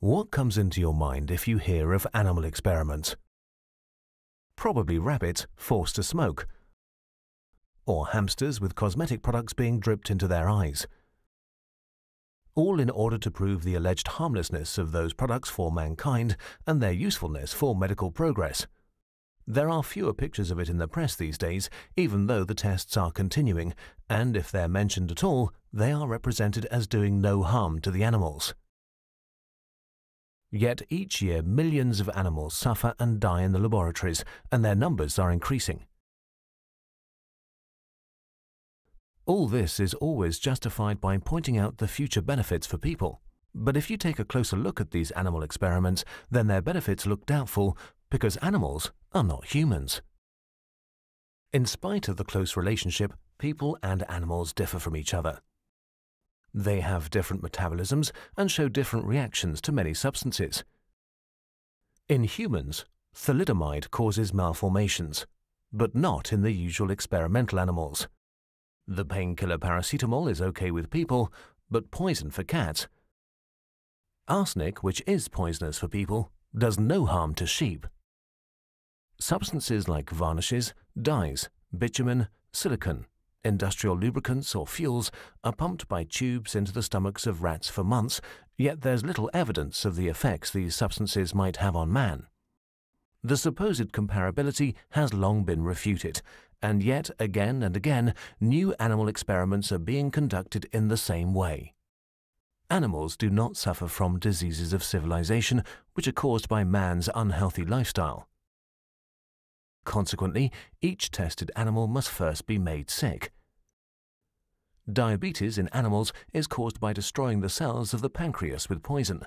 What comes into your mind if you hear of animal experiments? Probably rabbits forced to smoke, or hamsters with cosmetic products being dripped into their eyes. All in order to prove the alleged harmlessness of those products for mankind and their usefulness for medical progress. There are fewer pictures of it in the press these days, even though the tests are continuing, and if they're mentioned at all, they are represented as doing no harm to the animals. Yet each year millions of animals suffer and die in the laboratories, and their numbers are increasing. All this is always justified by pointing out the future benefits for people. But if you take a closer look at these animal experiments, then their benefits look doubtful because animals are not humans. In spite of the close relationship, people and animals differ from each other. They have different metabolisms and show different reactions to many substances. In humans, thalidomide causes malformations, but not in the usual experimental animals. The painkiller paracetamol is okay with people, but poison for cats. Arsenic, which is poisonous for people, does no harm to sheep. Substances like varnishes, dyes, bitumen, silicone, industrial lubricants or fuels are pumped by tubes into the stomachs of rats for months, yet there's little evidence of the effects these substances might have on man. The supposed comparability has long been refuted, and yet again and again new animal experiments are being conducted in the same way. Animals do not suffer from diseases of civilization which are caused by man's unhealthy lifestyle. Consequently, each tested animal must first be made sick. Diabetes in animals is caused by destroying the cells of the pancreas with poison.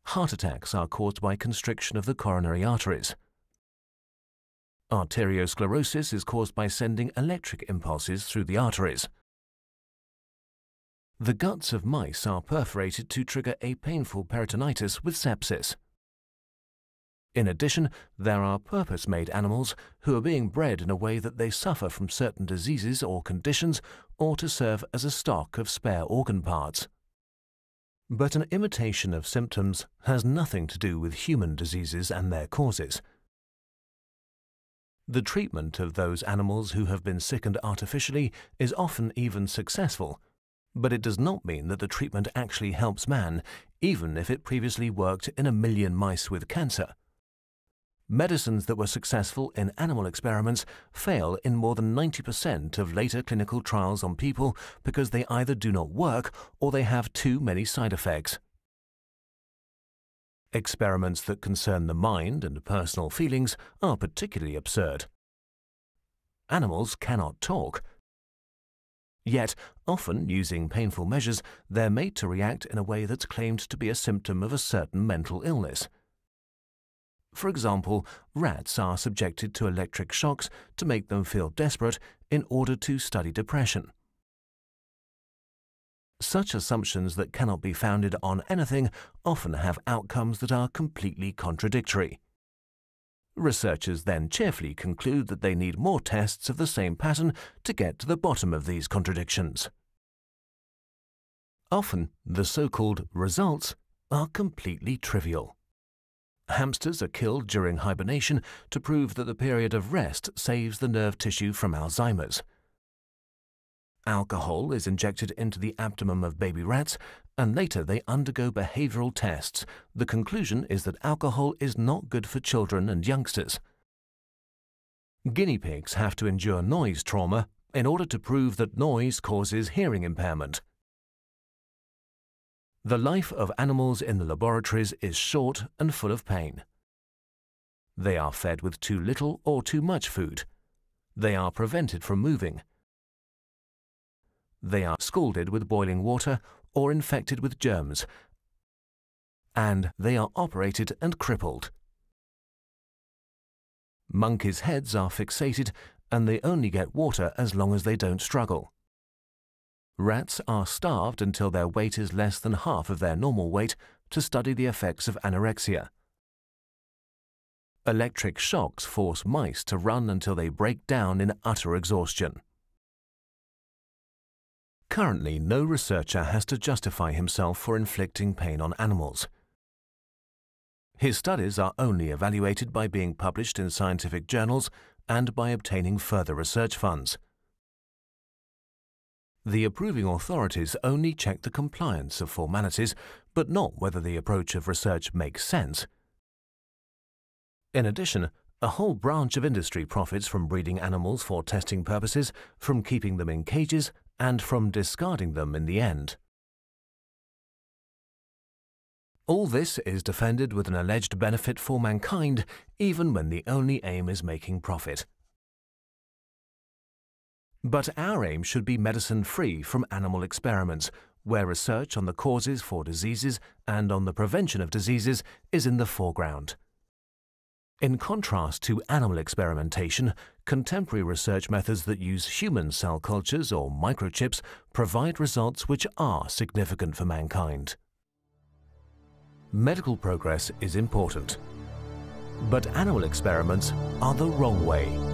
Heart attacks are caused by constriction of the coronary arteries. Arteriosclerosis is caused by sending electric impulses through the arteries. The guts of mice are perforated to trigger a painful peritonitis with sepsis. In addition, there are purpose-made animals who are being bred in a way that they suffer from certain diseases or conditions or to serve as a stock of spare organ parts. But an imitation of symptoms has nothing to do with human diseases and their causes. The treatment of those animals who have been sickened artificially is often even successful, but it does not mean that the treatment actually helps man, even if it previously worked in 1 million mice with cancer. Medicines that were successful in animal experiments fail in more than 90% of later clinical trials on people because they either do not work or they have too many side effects. Experiments that concern the mind and personal feelings are particularly absurd. Animals cannot talk. Yet, often using painful measures, they're made to react in a way that's claimed to be a symptom of a certain mental illness. For example, rats are subjected to electric shocks to make them feel desperate in order to study depression. Such assumptions that cannot be founded on anything often have outcomes that are completely contradictory. Researchers then cheerfully conclude that they need more tests of the same pattern to get to the bottom of these contradictions. Often, the so-called results are completely trivial. Hamsters are killed during hibernation to prove that the period of rest saves the nerve tissue from Alzheimer's. Alcohol is injected into the abdomen of baby rats, and later they undergo behavioral tests. The conclusion is that alcohol is not good for children and youngsters. Guinea pigs have to endure noise trauma in order to prove that noise causes hearing impairment. The life of animals in the laboratories is short and full of pain. They are fed with too little or too much food. They are prevented from moving. They are scalded with boiling water or infected with germs. And they are operated and crippled. Monkeys' heads are fixated and they only get water as long as they don't struggle. Rats are starved until their weight is less than half of their normal weight to study the effects of anorexia. Electric shocks force mice to run until they break down in utter exhaustion. Currently, no researcher has to justify himself for inflicting pain on animals. His studies are only evaluated by being published in scientific journals and by obtaining further research funds. The approving authorities only check the compliance of formalities, but not whether the approach of research makes sense. In addition, a whole branch of industry profits from breeding animals for testing purposes, from keeping them in cages, and from discarding them in the end. All this is defended with an alleged benefit for mankind, even when the only aim is making profit. But our aim should be medicine-free from animal experiments, where research on the causes for diseases and on the prevention of diseases is in the foreground. In contrast to animal experimentation, contemporary research methods that use human cell cultures or microchips provide results which are significant for mankind. Medical progress is important, but animal experiments are the wrong way.